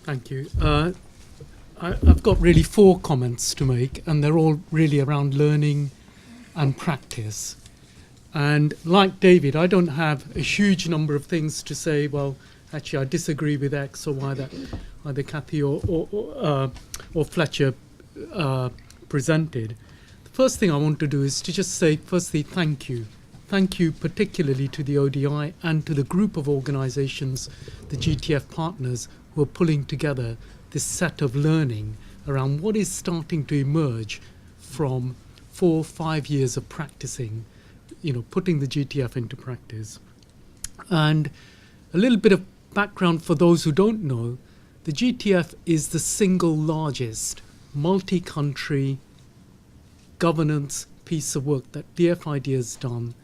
Thank you. I've got really 4 comments to make, and they're all really around learning and practice. And like David, I don't have a huge number of things to say, well, actually, I disagree with X or Y that either Kathy or Fletcher presented. The first thing I want to do is to just say, firstly, thank you. Thank you particularly to the ODI and to the group of organisations, the GTF partners, who are pulling together this set of learning around what is starting to emerge from 4 or 5 years of practicing, putting the GTF into practice. And a little bit of background for those who don't know, the GTF is the single largest multi-country governance piece of work that DfID has done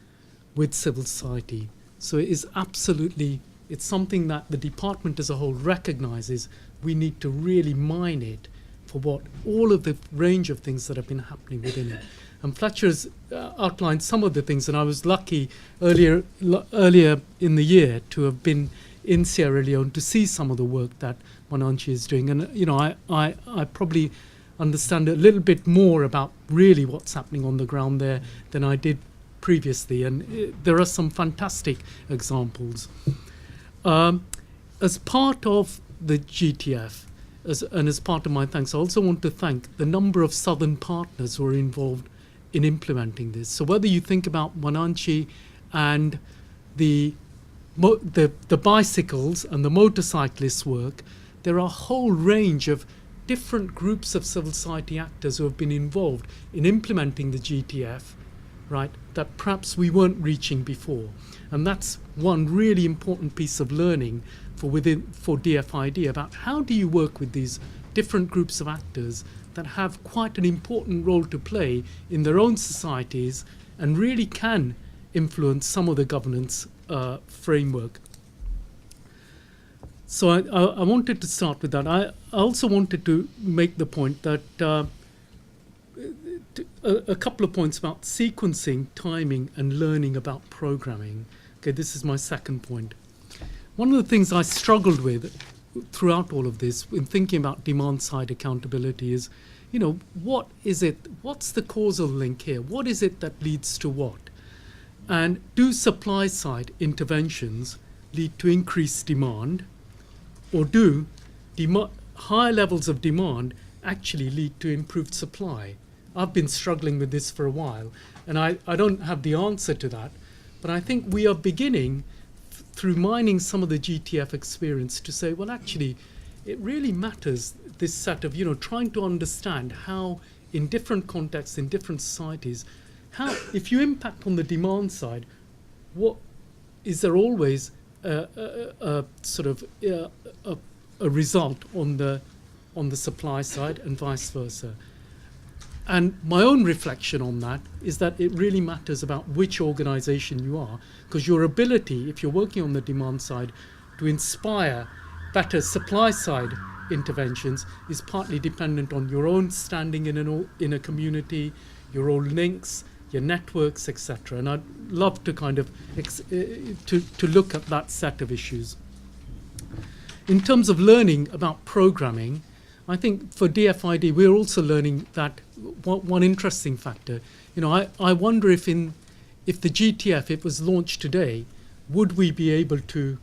with civil society. So it is absolutely, it's something that the department as a whole recognises. We need to really mine it for what all of the range of things that have been happening within it. And Fletcher's outlined some of the things, and I was lucky earlier in the year to have been in Sierra Leone to see some of the work that Mwananchi is doing. And I probably understand a little bit more about really what's happening on the ground there than I did previously. And there are some fantastic examples. As part of the GTF, and as part of my thanks, I also want to thank the number of southern partners who are involved in implementing this. So whether you think about Mwananchi and the bicycles and the motorcyclists work, there are a whole range of different groups of civil society actors who have been involved in implementing the GTF, right, that perhaps we weren't reaching before. And that's one really important piece of learning for DfID about how do you work with these different groups of actors that have quite an important role to play in their own societies and really can influence some of the governance framework. So I wanted to start with that. I also wanted to make the point that a couple of points about sequencing, timing, and learning about programming. Okay, this is my second point. One of the things I struggled with throughout all of this in thinking about demand-side accountability is, what is it? What's the causal link here? What is it that leads to what? And do supply-side interventions lead to increased demand, or do higher levels of demand actually lead to improved supply? I've been struggling with this for a while, and I don't have the answer to that, but I think we are beginning through mining some of the GTF experience to say, well, actually, it really matters, this set of, trying to understand how in different contexts, in different societies, how, if you impact on the demand side, what is there always a result on the supply side and vice versa? And my own reflection on that is that it really matters about which organization you are, because your ability, if you're working on the demand side, to inspire better supply side interventions is partly dependent on your own standing in a community, your own links, your networks, etc. And I'd love to kind of to look at that set of issues. In terms of learning about programming, I think for DfID we're also learning that one interesting factor. I wonder if the GTF, if it was launched today, would we be able to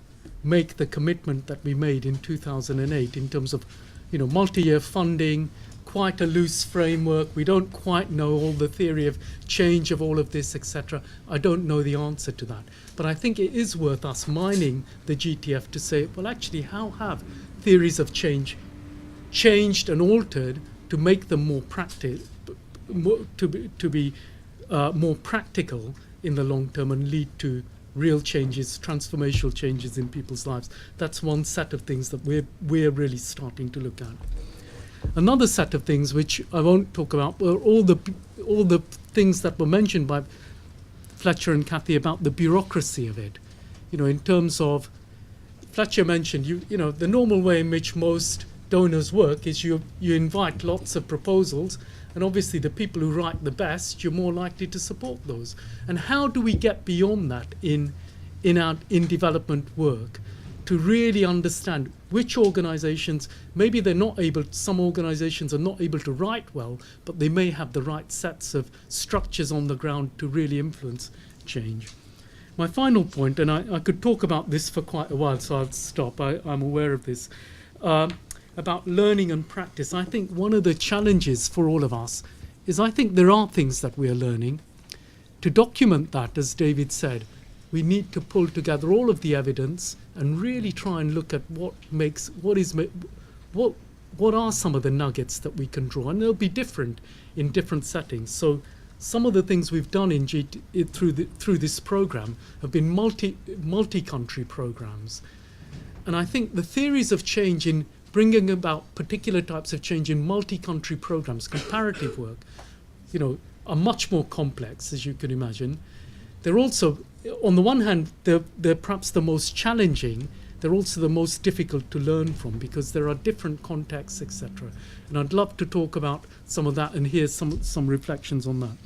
make the commitment that we made in 2008 in terms of, multi-year funding, quite a loose framework. We don't quite know all the theory of change of all of this, etc. I don't know the answer to that. But I think it is worth us mining the GTF to say, well, actually, how have theories of change changed and altered to make them more more practical in the long term and lead to real changes, transformational changes in people's lives. That's one set of things that we're really starting to look at. Another set of things which I won't talk about were all the things that were mentioned by Fletcher and Kathy about the bureaucracy of it. In terms of, Fletcher mentioned, the normal way in which most donors work is you invite lots of proposals, and obviously the people who write the best, you're more likely to support those. And how do we get beyond that in development work to really understand which organizations, maybe they're not able, some organizations are not able to write well, but they may have the right sets of structures on the ground to really influence change. My final point, and I could talk about this for quite a while, so I'll stop, I'm aware of this, about learning and practice. I think one of the challenges for all of us is I think there are things that we are learning. To document that, as David said, we need to pull together all of the evidence and really try and look at what are some of the nuggets that we can draw, and they'll be different in different settings. So some of the things we've done in through this program have been multi-country programs, and I think the theories of change in bringing about particular types of change in multi-country programs, comparative work, are much more complex, as you can imagine. They're also, on the one hand, they're perhaps the most challenging. They're also the most difficult to learn from because there are different contexts, etc. And I'd love to talk about some of that and hear some reflections on that.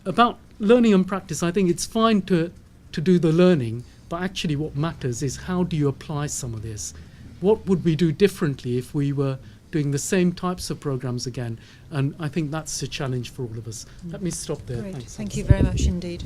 About learning and practice, I think it's fine to do the learning, but actually what matters is how do you apply some of this? What would we do differently if we were doing the same types of programs again? And I think that's a challenge for all of us. Let me stop there. Great. Thanks. Thank you very much indeed.